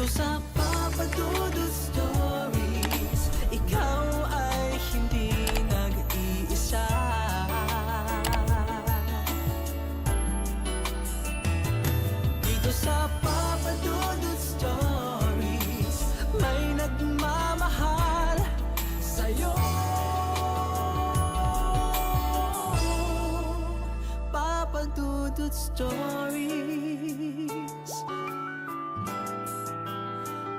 sa Papa Dudut Stories, ikaw ay hindi nag-iisa. Dito sa Papa Dudut Stories, may nagmamahal sa'yo. Papa Dudut Stories,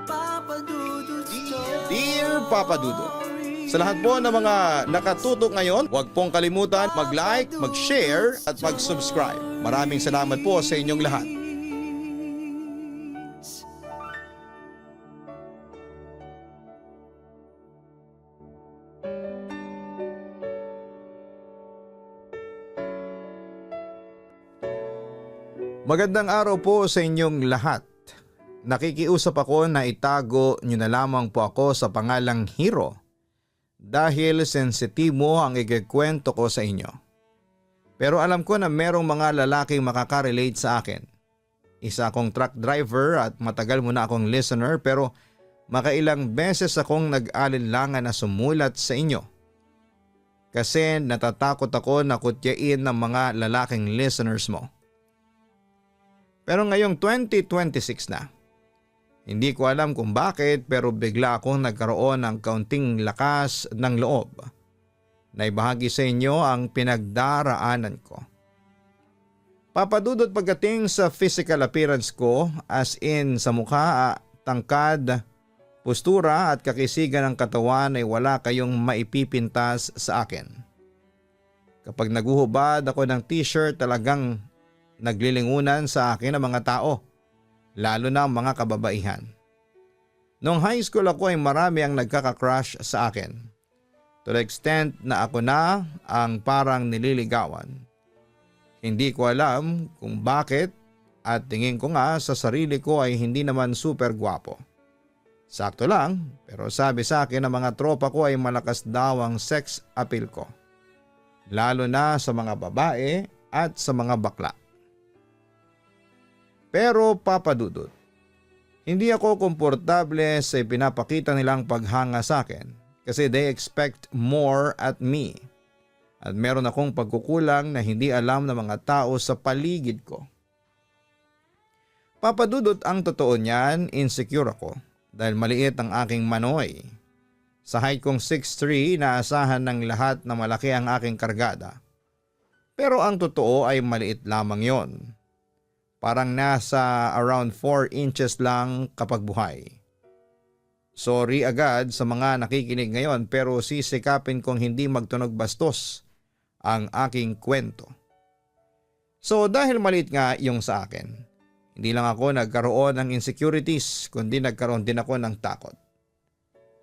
Papa Dudut Stories. Dear Papa Dudut, sa lahat po ng mga nakatutok ngayon, huwag pong kalimutan mag-like, mag-share at mag-subscribe. Maraming salamat po sa inyong lahat. Magandang araw po sa inyong lahat. Nakikiusap ako na itago nyo na lamang po ako sa pangalang Hero dahil sensitibo ang ikikwento ko sa inyo. Pero alam ko na merong mga lalaking makakarelate sa akin. Isa akong truck driver at matagal mo na akong listener pero makailang beses akong nag-alinlangan na sumulat sa inyo. Kasi natatakot ako na kutyain ng mga lalaking listeners mo. Pero ngayong 2026 na, hindi ko alam kung bakit pero bigla akong nagkaroon ng kaunting lakas ng loob na ibahagi sa inyo ang pinagdaraanan ko. Papadudot pagdating sa physical appearance ko as in sa mukha, tangkad, postura at kakisigan ng katawan ay wala kayong maipipintas sa akin. Kapag naguhubad ako ng t-shirt talagang naglilingunan sa akin ang mga tao, lalo na ang mga kababaihan. Noong high school ako ay marami ang nagkaka-crush sa akin. To the extent na ako na ang parang nililigawan. Hindi ko alam kung bakit at tingin ko nga sa sarili ko ay hindi naman super gwapo. Sakto lang pero sabi sa akin ng mga tropa ko ay malakas daw ang sex appeal ko. Lalo na sa mga babae at sa mga bakla. Pero Papa Dudut, hindi ako komportable sa pinapakita nilang paghanga sa akin kasi they expect more at me. At meron akong pagkukulang na hindi alam ng mga tao sa paligid ko. Papa Dudut, ang totoo niyan, insecure ako dahil maliit ang aking manoy. Sa height kong 6'3", naasahan ng lahat na malaki ang aking kargada. Pero ang totoo ay maliit lamang yon. Parang nasa around 4 inches lang kapag buhay. Sorry agad sa mga nakikinig ngayon pero sisikapin kong hindi magtunog bastos ang aking kwento. So dahil maliit nga yung sa akin, hindi lang ako nagkaroon ng insecurities kundi nagkaroon din ako ng takot.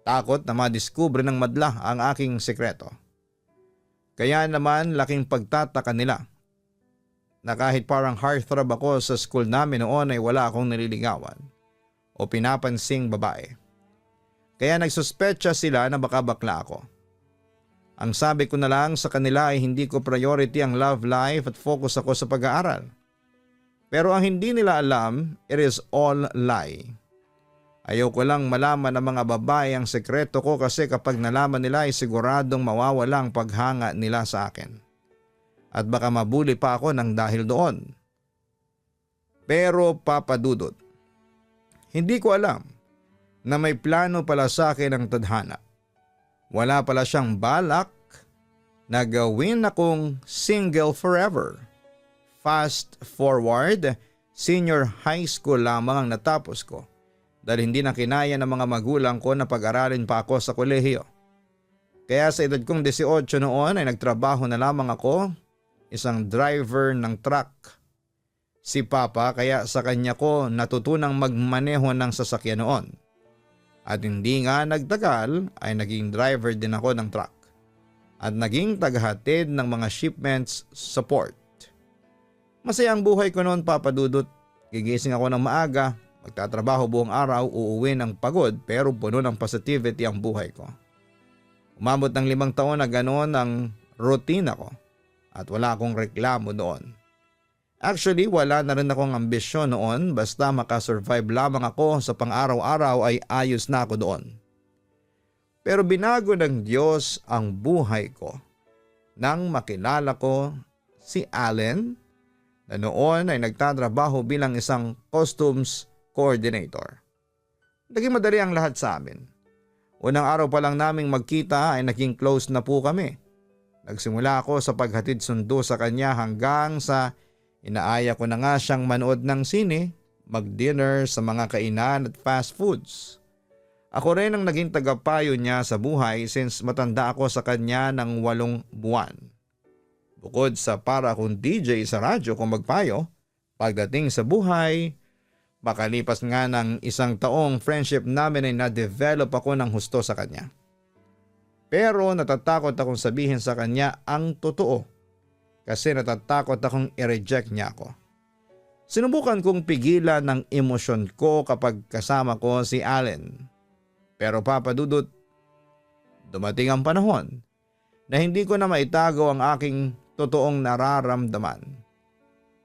Takot na madiskubre ng madla ang aking sekreto. Kaya naman laking pagtataka nila na kahit parang heartthrob ako sa school namin noon ay wala akong nililigawan o pinapansing babae. Kaya nagsuspecha sila na baka bakla ako. Ang sabi ko na lang sa kanila ay hindi ko priority ang love life at focus ako sa pag-aaral. Pero ang hindi nila alam, it is all lie. Ayaw ko lang malaman ng mga babae ang sekreto ko kasi kapag nalaman nila ay siguradong mawawala ang paghanga nila sa akin. At baka mabuli pa ako ng dahil doon. Pero Papa Dudut, hindi ko alam na may plano pala sa akin ang tadhana. Wala pala siyang balak na gawin akong single forever. Fast forward, senior high school lamang ang natapos ko dahil hindi na kinaya ng mga magulang ko na pag-aralin pa ako sa kolehiyo. Kaya sa edad kong 18 noon ay nagtrabaho na lamang ako, isang driver ng truck. Si Papa kaya sa kanya ko natutunang magmaneho ng sasakyan noon. At hindi nga nagtagal ay naging driver din ako ng truck. At naging tagahatid ng mga shipments sa port. Masaya ang buhay ko noon, Papa Dudut. Gigising ako ng maaga, magtatrabaho buong araw, uuwi ng pagod pero puno ng positivity ang buhay ko. Umabot ng 5 taon na ganoon ang routine ko. At wala akong reklamo doon. Actually, wala na rin akong ambisyon noon, basta makasurvive lamang ako sa pang-araw-araw ay ayos na ako doon. Pero binago ng Diyos ang buhay ko nang makilala ko si Allen na noon ay nagtatrabaho bilang isang customs coordinator. Naging madali ang lahat sa amin. Unang araw pa lang naming magkita ay naging close na po kami. Nagsimula ako sa paghatid sundo sa kanya hanggang sa inaaya ko na nga siyang manood ng sine, mag-dinner sa mga kainan at fast foods. Ako rin ang naging tagapayo niya sa buhay since matanda ako sa kanya ng 8 buwan. Bukod sa para akong DJ sa radyo kung magpayo, pagdating sa buhay, makalipas nga ng 1 taong friendship namin ay na-develop ako ng husto sa kanya. Pero natatakot akong sabihin sa kanya ang totoo. Kasi natatakot akong i-reject niya ako. Sinubukan kong pigilan ng emosyon ko kapag kasama ko si Allen. Pero Papa Dudut, dumating ang panahon na hindi ko na maitago ang aking totoong nararamdaman.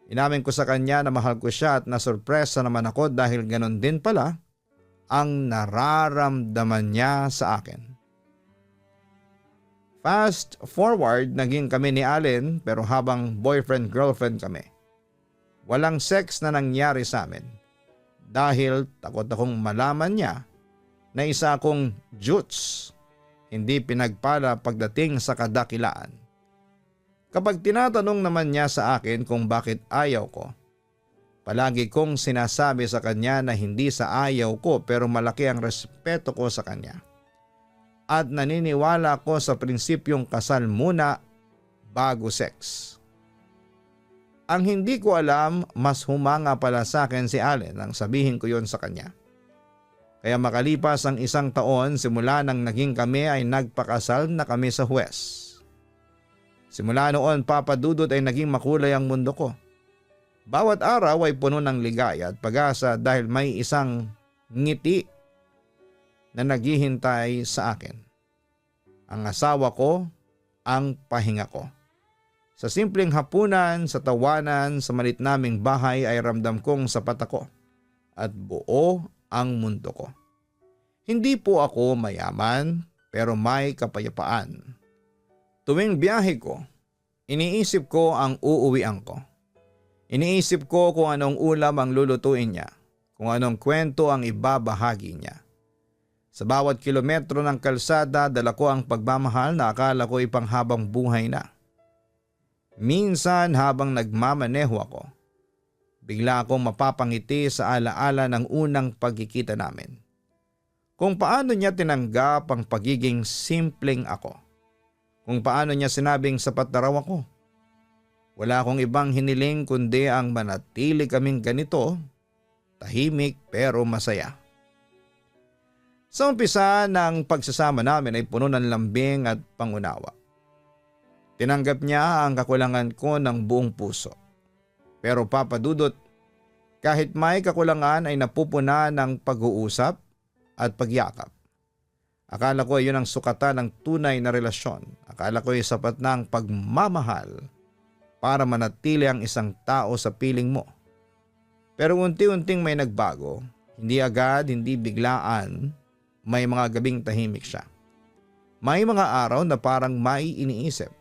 Inamin ko sa kanya na mahal ko siya at nasurpresa naman ako dahil ganon din pala ang nararamdaman niya sa akin. Fast forward, naging kami ni Allen pero habang boyfriend-girlfriend kami. Walang sex na nangyari sa amin dahil takot akong malaman niya na isa akong jutes, hindi pinagpala pagdating sa kadakilaan. Kapag tinatanong naman niya sa akin kung bakit ayaw ko, palagi kong sinasabi sa kanya na hindi sa ayaw ko pero malaki ang respeto ko sa kanya. At naniniwala ko sa prinsipyong kasal muna bago sex. Ang hindi ko alam, mas humanga pala sa akin si Allen nang sabihin ko yon sa kanya. Kaya makalipas ang 1 taon simula nang naging kami ay nagpakasal na kami sa huwes. Simula noon Papa Dudut ay naging makulay ang mundo ko. Bawat araw ay puno ng ligaya at pag-asa dahil may isang ngiti na naghihintay sa akin. Ang asawa ko, ang pahinga ko. Sa simpleng hapunan, sa tawanan, sa malit naming bahay ay ramdam kong sapat ako at buo ang mundo ko. Hindi po ako mayaman pero may kapayapaan. Tuwing biyahe ko, iniisip ko ang uuwian ko. Iniisip ko kung anong ulam ang lulutuin niya, kung anong kwento ang ibabahagi niya. Sa bawat kilometro ng kalsada, dala ko ang pagmamahal na akala ko ipanghabang buhay na. Minsan habang nagmamaneho ako, bigla akong mapapangiti sa alaala ng unang pagkikita namin. Kung paano niya tinanggap ang pagiging simpleng ako. Kung paano niya sinabing sapat na raw ako. Wala akong ibang hiniling kundi ang manatili kaming ganito, tahimik pero masaya. Sa umpisa ng pagsasama namin ay puno ng lambing at pangunawa. Tinanggap niya ang kakulangan ko ng buong puso. Pero Papa Dudut, kahit may kakulangan ay napupuna ng pag-uusap at pagyakap. Akala ko yun ang sukatan ng tunay na relasyon. Akala ko ay sapat na ang pagmamahal para manatili ang isang tao sa piling mo. Pero unti-unting may nagbago. Hindi agad, hindi biglaan. May mga gabing tahimik siya. May mga araw na parang may iniisip.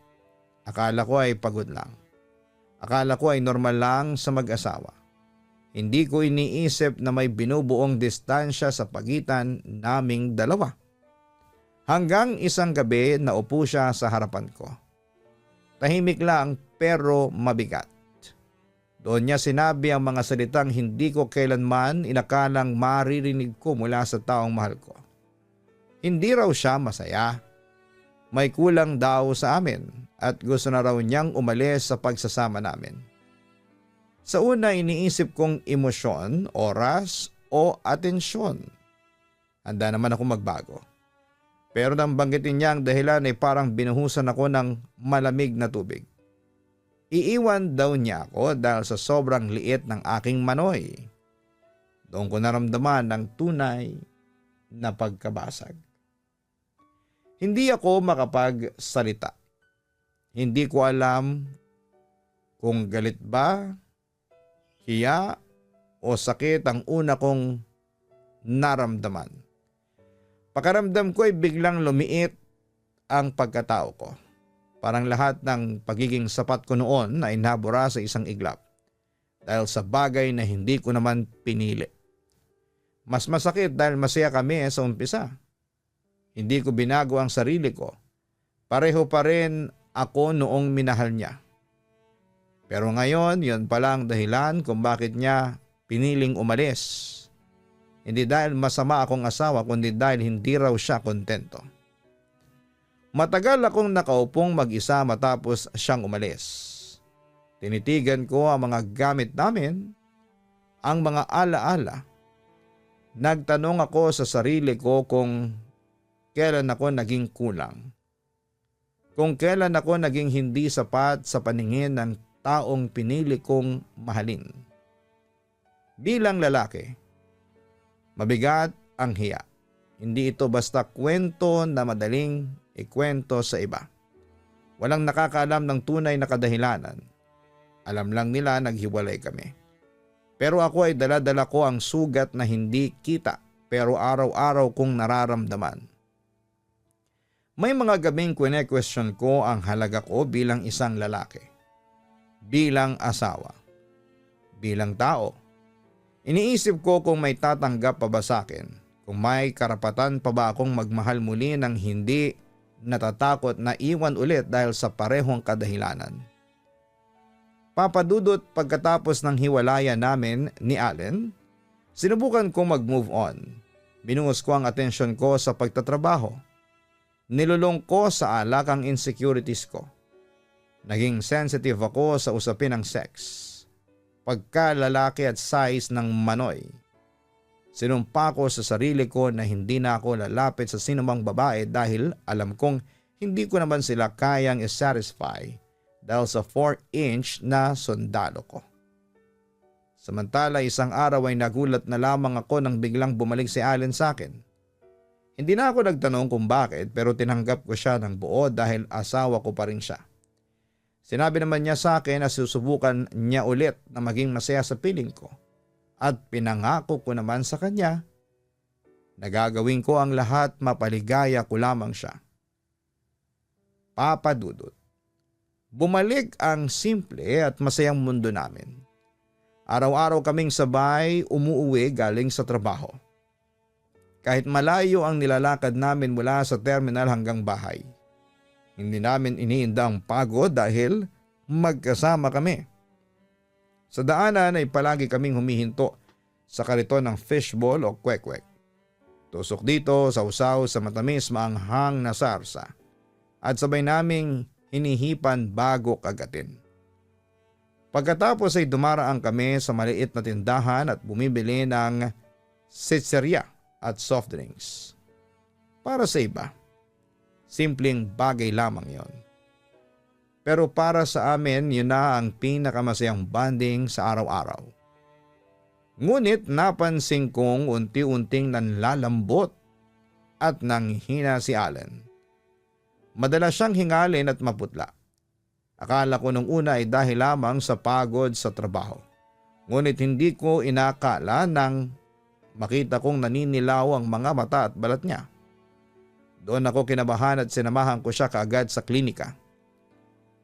Akala ko ay pagod lang. Akala ko ay normal lang sa mag-asawa. Hindi ko iniisip na may binubuong distansya sa pagitan naming dalawa. Hanggang isang gabi naupo siya sa harapan ko. Tahimik lang pero mabigat. Doon niya sinabi ang mga salitang hindi ko kailanman inakalang maririnig ko mula sa taong mahal ko. Hindi raw siya masaya. May kulang daw sa amin at gusto na raw niyang umalis sa pagsasama namin. Sa una iniisip kong emosyon, oras o atensyon. Handa naman ako magbago. Pero nang banggitin niya ang dahilan ay parang binuhusan ako ng malamig na tubig. Iiwan daw niya ako dahil sa sobrang liit ng aking manoy. Doon ko naramdaman ng tunay na pagkabasag. Hindi ako makapagsalita. Hindi ko alam kung galit ba hiya o sakit ang una kong naramdaman. Pakiramdam ko ay biglang lumiit ang pagkatao ko. Parang lahat ng pagiging sapat ko noon ay nabura sa isang iglap dahil sa bagay na hindi ko naman pinili. Mas masakit dahil masaya kami sa umpisa. Hindi ko binago ang sarili ko. Pareho pa rin ako noong minahal niya. Pero ngayon, yun pala ang dahilan kung bakit niya piniling umalis. Hindi dahil masama akong asawa kundi dahil hindi raw siya kontento. Matagal akong nakaupong mag-isa matapos siyang umalis. Tinitigan ko ang mga gamit namin, ang mga alaala. Nagtanong ako sa sarili ko kung kailan ako naging kulang. Kung kailan ako naging hindi sapat sa paningin ng taong pinili kong mahalin. Bilang lalaki, mabigat ang hiya. Hindi ito basta kwento na madaling ikwento sa iba. Walang nakakaalam ng tunay na kadahilanan. Alam lang nila naghiwalay kami. Pero ako ay dala-dala ko ang sugat na hindi kita pero araw-araw kong nararamdaman. May mga gabing kwene-question ko ang halaga ko bilang isang lalaki. Bilang asawa. Bilang tao. Iniisip ko kung may tatanggap pa ba sa akin. Kung may karapatan pa ba akong magmahal muli ng hindi natatakot na iwan ulit dahil sa parehong kadahilanan. Papadudot pagkatapos ng hiwalayan namin ni Allen, sinubukan ko mag-move on. Binuhos ko ang atensyon ko sa pagtatrabaho. Nilulong ko sa alak ang insecurities ko. Naging sensitive ako sa usapin ng sex, pagkalalaki at size ng manoy. Sinumpa ko sa sarili ko na hindi na ako lalapit sa sinumang babae dahil alam kong hindi ko naman sila kayang i-satisfy dahil sa 4-inch na sundalo ko. Samantala isang araw ay nagulat na lamang ako nang biglang bumalik si Allen sa akin. Hindi na ako nagtanong kung bakit pero tinanggap ko siya ng buo dahil asawa ko pa rin siya. Sinabi naman niya sa akin na susubukan niya ulit na maging masaya sa piling ko. At pinangako ko naman sa kanya na gagawin ko ang lahat mapaligaya ko lamang siya. Papadudot. Bumalik ang simple at masayang mundo namin. Araw-araw kaming sabay umuuwi galing sa trabaho. Kahit malayo ang nilalakad namin mula sa terminal hanggang bahay. Hindi namin iniinda ang pagod dahil magkasama kami. Sa daanan ay palagi kaming humihinto sa kariton ng fishball o kwek-kwek. Tusok dito sa usaw sa matamis maanghang na sarsa at sabay naming hinihipan bago kagatin. Pagkatapos ay dumaraan kami sa maliit na tindahan at bumibili ng sitserya at soft drinks. Para sa iba, simpleng bagay lamang yon. Pero para sa amin, yun na ang pinakamasayang bonding sa araw-araw. Ngunit napansin kong unti-unting nanlalambot at nanghina si Allen. Madalas siyang hingalin at maputla. Akala ko nung una ay dahil lamang sa pagod sa trabaho. Ngunit hindi ko inakala nang makita kong naninilaw ang mga mata at balat niya. Doon ako kinabahan at sinamahan ko siya kaagad sa klinika.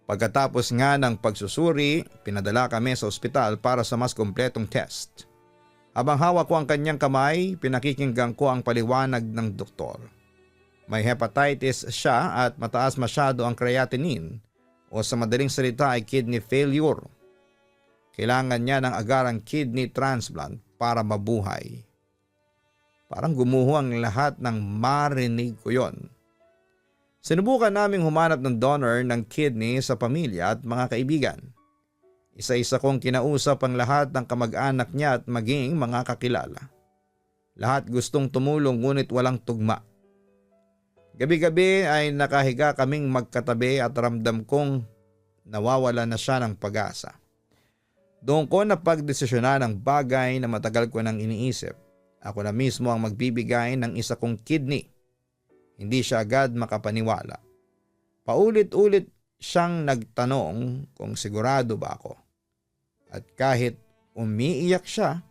Pagkatapos nga ng pagsusuri, pinadala kami sa ospital para sa mas kumpletong test. Habang hawak ko ang kanyang kamay, pinakikinggan ko ang paliwanag ng doktor. May hepatitis siya at mataas masyado ang creatinine o sa madaling salita ay kidney failure. Kailangan niya ng agarang kidney transplant para mabuhay. Parang gumuho ang lahat ng marinig ko yon. Sinubukan naming humanap ng donor ng kidney sa pamilya at mga kaibigan. Isa-isa kong kinausap ang lahat ng kamag-anak niya at maging mga kakilala. Lahat gustong tumulong ngunit walang tugma. Gabi-gabi ay nakahiga kaming magkatabi at ramdam kong nawawala na siya ng pag-asa. Doon ko napagdesisyonan ang bagay na matagal ko nang iniisip. Ako na mismo ang magbibigay ng isa kong kidney. Hindi siya agad makapaniwala. Paulit-ulit siyang nagtanong kung sigurado ba ako. At kahit umiiyak siya.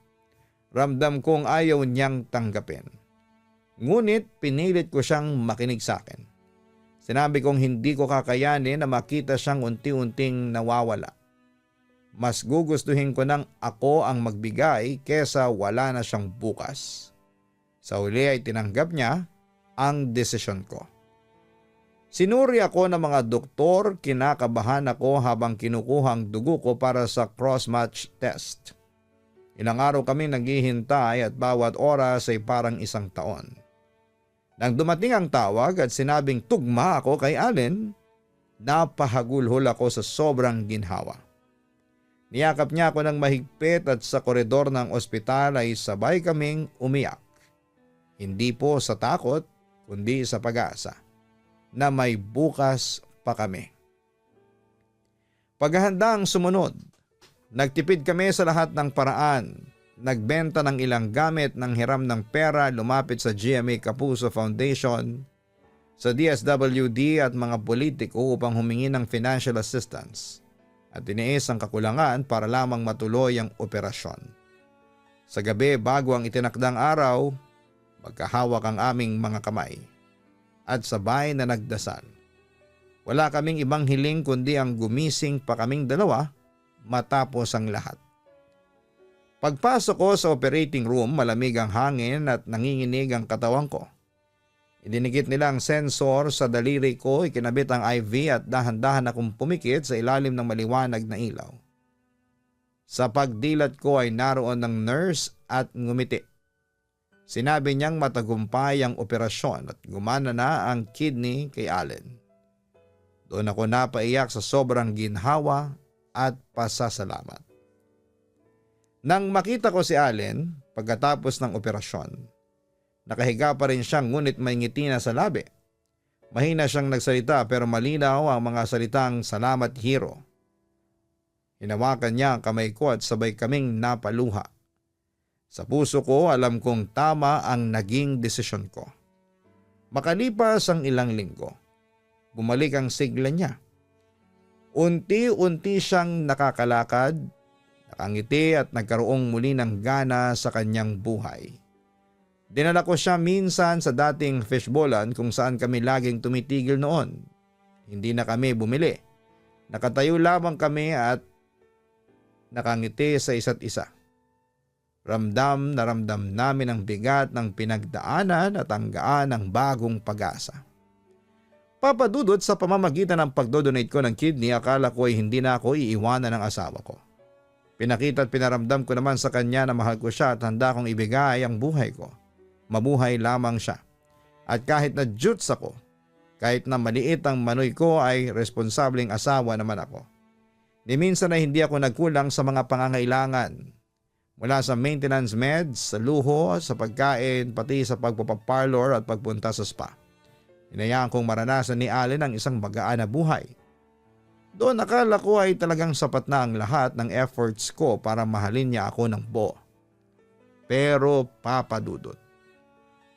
Ramdam kong ayaw niyang tanggapin. Ngunit pinilit ko siyang makinig sa akin. Sinabi kong hindi ko kakayanin na makita siyang unti-unting nawawala. Mas gugustuhin ko nang ako ang magbigay kesa wala na siyang bukas. Sa uli ay tinanggap niya ang desisyon ko. Sinuri ako ng mga doktor, kinakabahan ako habang kinukuha ang dugo ko para sa cross-match test. Ilang araw kami naghihintay at bawat oras ay parang isang taon. Nang dumating ang tawag at sinabing tugma ako kay Allen, napahagulhol ako sa sobrang ginhawa. Niyakap niya ako ng mahigpit at sa koridor ng ospital ay sabay kaming umiyak. Hindi po sa takot, kundi sa pag-asa na may bukas pa kami. Paghahanda ang sumunod. Nagtipid kami sa lahat ng paraan. Nagbenta ng ilang gamit ng hiram ng pera, lumapit sa GMA Kapuso Foundation, sa DSWD at mga politiko upang humingi ng financial assistance at tiniis ang kakulangan para lamang matuloy ang operasyon. Sa gabi bago ang itinakdang araw, magkahawak ang aming mga kamay at sabay na nagdasal. Wala kaming ibang hiling kundi ang gumising pa kaming dalawa matapos ang lahat. Pagpasok ko sa operating room, malamig ang hangin at nanginginig ang katawan ko. Idinikit nila ang sensor sa daliri ko, ikinabit ang IV at dahan-dahan akong pumikit sa ilalim ng maliwanag na ilaw. Sa pagdilat ko ay naroon ng nurse at ngumiti. Sinabi niyang matagumpay ang operasyon at gumana na ang kidney kay Allen. Doon ako napaiyak sa sobrang ginhawa at pasasalamat. Nang makita ko si Allen pagkatapos ng operasyon, nakahiga pa rin siya ngunit may ngiti na sa labi. Mahina siyang nagsalita pero malinaw ang mga salitang salamat hero. Hinawakan niya ang kamay ko at sabay kaming napaluha. Sa puso ko alam kong tama ang naging desisyon ko. Makalipas ang ilang linggo, bumalik ang sigla niya. Unti-unti siyang nakakalakad, nakangiti at nagkaroong muli ng gana sa kanyang buhay. Dinala ko siya minsan sa dating fishbowlan kung saan kami laging tumitigil noon. Hindi na kami bumili. Nakatayo lamang kami at nakangiti sa isa't isa. Ramdam na ramdam namin ang bigat ng pinagdaanan at ang gaan ng bagong pag-asa. Papadudot sa pamamagitan ng pagdodonate ko ng kidney, akala ko ay hindi na ako iiwanan ng asawa ko. Pinakita at pinaramdam ko naman sa kanya na mahal ko siya at handa kong ibigay ang buhay ko. Mabuhay lamang siya. At kahit na jutes ako, kahit na maliit ang manoy ko ay responsableng asawa naman ako. Ni minsan ay hindi ako nagkulang sa mga pangangailangan. Mula sa maintenance meds, sa luho, sa pagkain, pati sa pagpapaparlor at pagpunta sa spa. Hinayaan kong maranasan ni Allen ang isang magaan na buhay. Doon akala ko ay talagang sapat na ang lahat ng efforts ko para mahalin niya ako ng buo. Pero papadudot,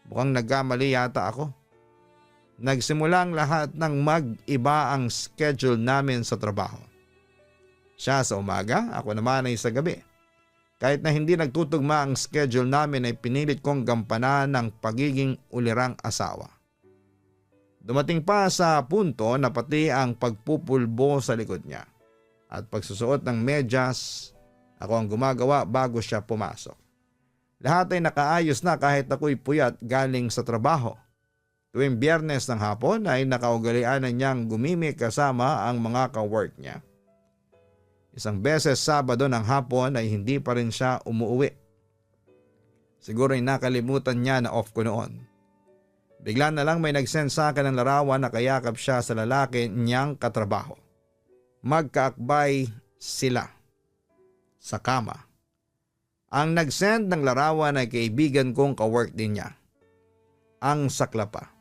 mukhang nagkamali yata ako. Nagsimula ang lahat ng mag-iba ang schedule namin sa trabaho. Siya sa umaga, ako naman ay sa gabi. Kahit na hindi nagtutugma ang schedule namin ay pinilit kong gampanan ng pagiging ulirang asawa. Dumating pa sa punto na pati ang pagpupulbo sa likod niya at pagsusuot ng medyas, ako ang gumagawa bago siya pumasok. Lahat ay nakaayos na kahit ako'y puyat galing sa trabaho. Tuwing Biyernes ng hapon ay nakaugalian na niyang gumimik kasama ang mga ka-work niya. Isang beses Sabado ng hapon ay hindi pa rin siya umuwi. Siguro ay nakalimutan niya na off ko noon. Bigla na lang may nag-send sa akin ng larawan na kayakap siya sa lalaki niyang katrabaho. Magkaakbay sila sa kama. Ang nag-send ng larawan ay kaibigan kong ka-work din niya. Ang sakla pa.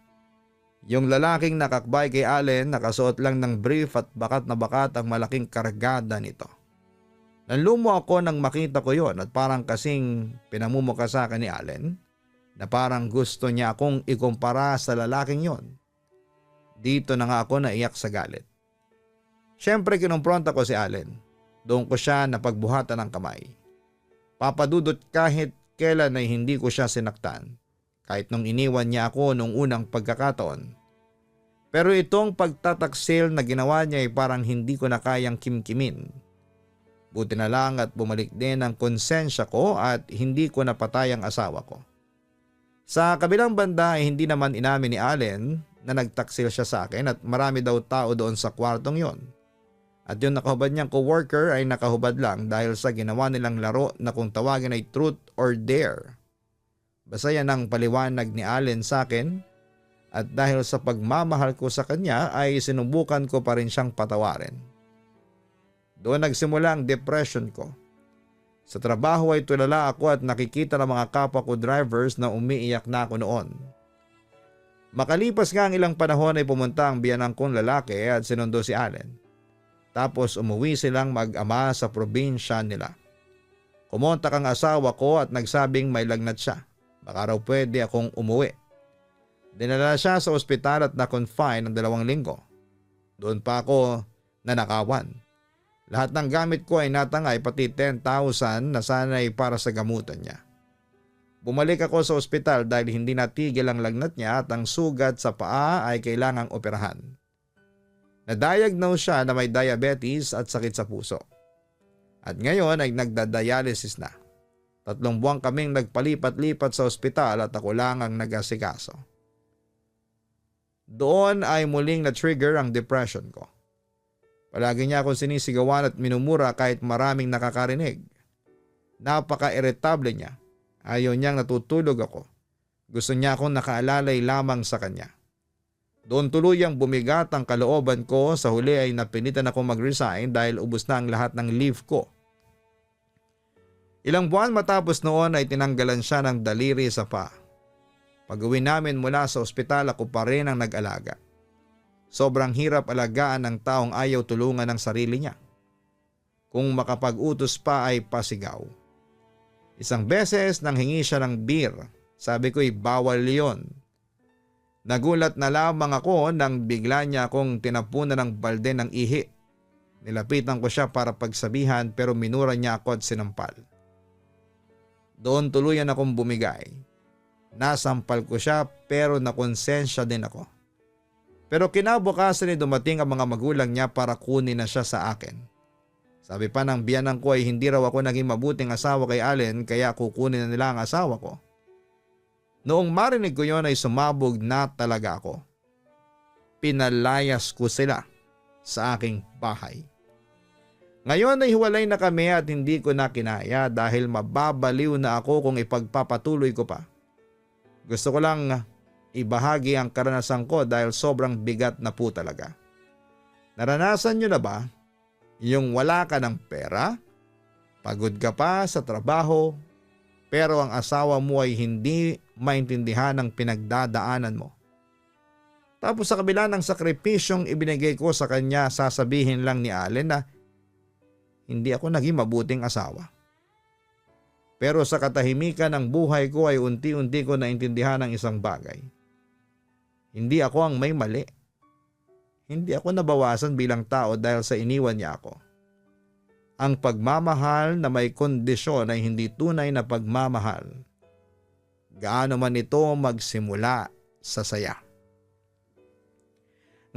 Yung lalaking nakakbay kay Allen nakasuot lang ng brief at bakat na bakat ang malaking kargada nito. Nanlumo ako nang makita ko yon at parang kasing pinamumuka sa akin ni Allen na parang gusto niya akong ikumpara sa lalaking yon. Dito na nga ako naiyak sa galit. Siyempre kinumpronta ko si Allen. Doon ko siya napagbuhatan ng kamay. Papadudot kahit kailan ay hindi ko siya sinaktan, kahit nung iniwan niya ako nung unang pagkakataon. Pero itong pagtataksil na ginawa niya ay parang hindi ko na kayang kimkimin. Buti na lang at bumalik din ang konsensya ko at hindi ko napatay ang asawa ko. Sa kabilang banda ay hindi naman inamin ni Allen na nagtaksil siya sa akin at marami daw tao doon sa kwartong yon. At yung nakahubad niyang coworker ay nakahubad lang dahil sa ginawa nilang laro na kung tawagin ay truth or dare. Basta yan ang paliwanag ni Allen sa akin at dahil sa pagmamahal ko sa kanya ay sinubukan ko pa rin siyang patawarin. Doon nagsimula ang depression ko. Sa trabaho ay tulala ako at nakikita ng mga kapwa ko drivers na umiiyak na ako noon. Makalipas nga ang ilang panahon ay pumunta ang biyanang kong lalaki at sinundo si Allen. Tapos umuwi silang mag-ama sa probinsya nila. Kumontak ang asawa ko at nagsabing may lagnat siya. Baka raw pwede akong umuwi. Dinala siya sa ospital at na-confine ng 2 linggo. Doon pa ako nanakawan. Lahat ng gamit ko ay natangay pati 10,000 na sana'y para sa gamutan niya. Bumalik ako sa ospital dahil hindi natigil ang lagnat niya at ang sugat sa paa ay kailangang operahan. Na-diagnose siya na may diabetes at sakit sa puso. At ngayon ay nagda-dialysis na. 3 buwan kaming nagpalipat-lipat sa ospital at ako lang ang nag-asikaso. Doon ay muling na-trigger ang depression ko. Palagi niya akong sinisigawan at minumura kahit maraming nakakarinig. Napaka-irritable niya. Ayaw niyang natutulog ako. Gusto niya akong nakaalalay lamang sa kanya. Doon tuluyang bumigat ang kalooban ko. Sa huli ay napilitan ako mag-resign dahil ubos na ang lahat ng leave ko. Ilang buwan matapos noon ay tinanggalan siya ng daliri sa paa. Pag-uwi namin mula sa ospital ako pa rin ang nag-alaga. Sobrang hirap alagaan ng taong ayaw tulungan ng sarili niya. Kung makapag-utos pa ay pasigaw. Isang beses nang hingi siya ng beer, sabi ko'y bawal yon. Nagulat na lamang ako nang bigla niya akong tinapunan ng balde ng ihi. Nilapitan ko siya para pagsabihan pero minura niya ako at sinampal. Doon tuluyan akong bumigay. Nasampal ko siya pero nakonsensya din ako. Pero kinabukasan ay dumating ang mga magulang niya para kunin na siya sa akin. Sabi pa ng biyanan ko ay hindi raw ako naging mabuting asawa kay Allen kaya kukunin na nila ang asawa ko. Noong marinig ko yon ay sumabog na talaga ako. Pinalayas ko sila sa aking bahay. Ngayon ay hiwalay na kami at hindi ko na kinaya dahil mababaliw na ako kung ipagpapatuloy ko pa. Gusto ko lang ibahagi ang karanasan ko dahil sobrang bigat na po talaga. Naranasan nyo na ba yung wala ka ng pera, pagod ka pa sa trabaho, pero ang asawa mo ay hindi maintindihan ang pinagdadaanan mo? Tapos sa kabila ng sakripisyong ibinigay ko sa kanya, sasabihin lang ni Allen na hindi ako naging mabuting asawa. Pero sa katahimikan ng buhay ko ay unti-unti ko naintindihan ang isang bagay. Hindi ako ang may mali. Hindi ako nabawasan bilang tao dahil sa iniwan niya ako. Ang pagmamahal na may kondisyon ay hindi tunay na pagmamahal. Gaano man ito magsimula sa saya.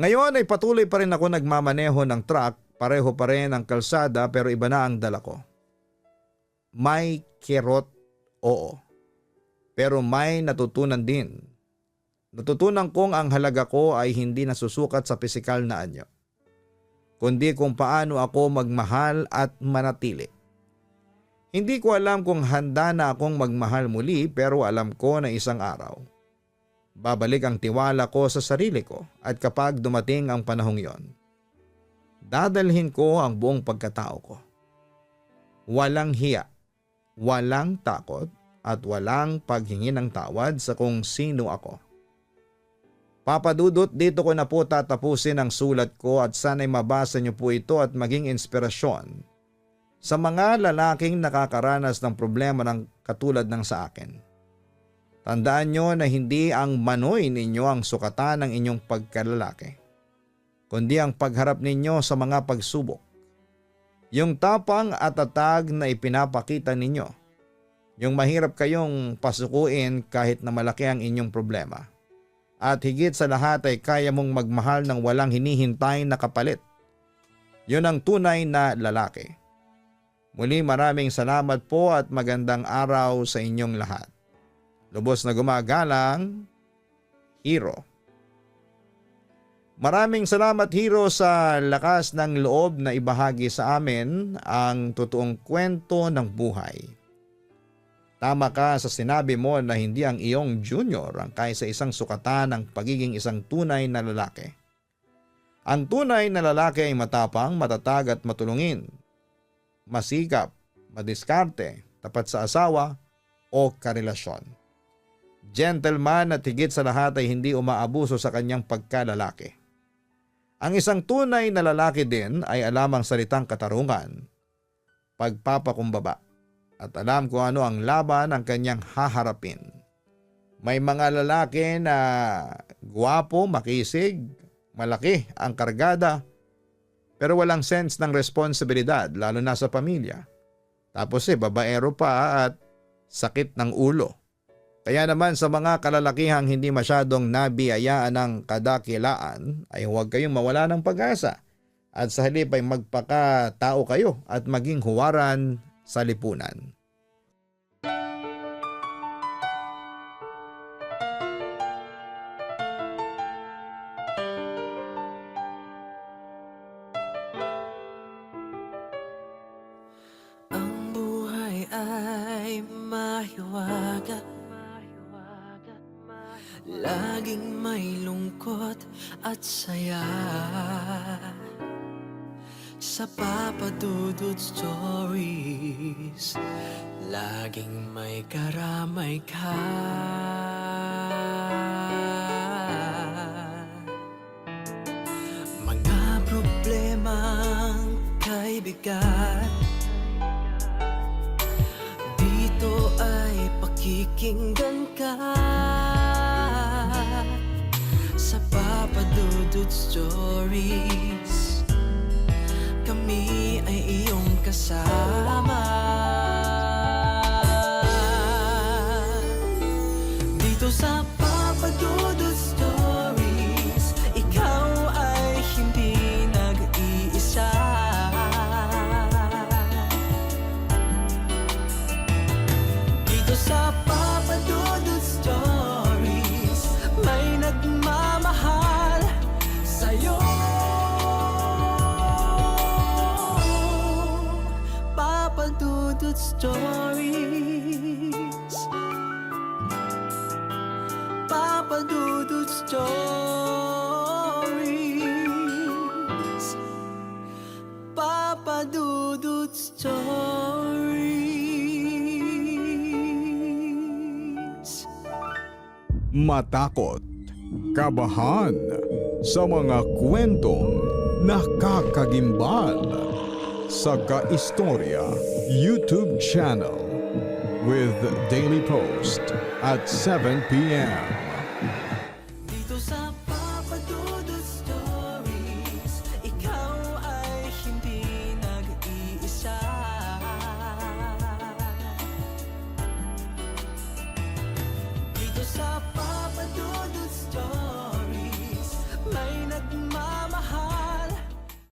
Ngayon ay patuloy pa rin ako nagmamaneho ng truck, pareho pa rin ang kalsada pero iba na ang dala ko. May kirot, oo. Pero may natutunan din. Natutunan kong ang halaga ko ay hindi nasusukat sa pisikal na anyo, kundi kung paano ako magmahal at manatili. Hindi ko alam kung handa na akong magmahal muli pero alam ko na isang araw babalik ang tiwala ko sa sarili ko at kapag dumating ang panahong yon, dadalhin ko ang buong pagkatao ko. Walang hiya, walang takot at walang paghingi ng tawad sa kung sino ako. Papadudot, dito ko na po tatapusin ang sulat ko at sana'y mabasa niyo po ito at maging inspirasyon sa mga lalaking nakakaranas ng problema ng katulad ng sa akin. Tandaan niyo na hindi ang manoy ninyo ang sukatan ng inyong pagkalalaki, kundi ang pagharap ninyo sa mga pagsubok. Yung tapang at tatag na ipinapakita ninyo Yung mahirap kayong pasukuin kahit na malaki ang inyong problema. At higit sa lahat ay kaya mong magmahal ng walang hinihintay na kapalit. Yun ang tunay na lalaki. Muli maraming salamat po at magandang araw sa inyong lahat. Lubos na gumagalang, Hero. Maraming salamat Hero sa lakas ng loob na ibahagi sa amin ang totoong kwento ng buhay. Tama ka sa sinabi mo na hindi ang iyong junior ang kaysa isang sukatan ng pagiging isang tunay na lalaki. Ang tunay na lalaki ay matapang, matatag at matulungin. Masikap, madiskarte, tapat sa asawa o karelasyon. Gentleman at higit sa lahat ay hindi umaabuso sa kanyang pagkalalaki. Ang isang tunay na lalaki din ay alam ang salitang katarungan, pagpapakumbaba, at alam kung ano ang laban ang kanyang haharapin. May mga lalaki na guwapo, makisig, malaki ang kargada, pero walang sense ng responsibilidad lalo na sa pamilya. Tapos babaero pa at sakit ng ulo. Kaya naman sa mga kalalakihang hindi masyadong nabiyayaan ng kadakilaan ay huwag kayong mawala ng pag-asa at sa halip ay magpakatao kayo at maging huwaran sa lipunan. Ang buhay ay mahiwaga, laging may lungkot at saya. Sa Papa Dudut Stories, laging may karamay ka. Mga problemang kaibigan, dito ay pakikinggan ka. Sa Papa Dudut Stories, kami ay iyong kasama. Dito sa Papa Dudut Stories, ikaw ay hindi nag-iisa. Dito sa Papa Dudut Stories, may nagmamahal sa'yo. Papa Dudut Stories, Papa Dudut Stories, Papa Dudut Stories. Matakot, kabahan sa mga kwentong nakakagimbal sa Kaistorya YouTube channel with daily post at 7 p.m.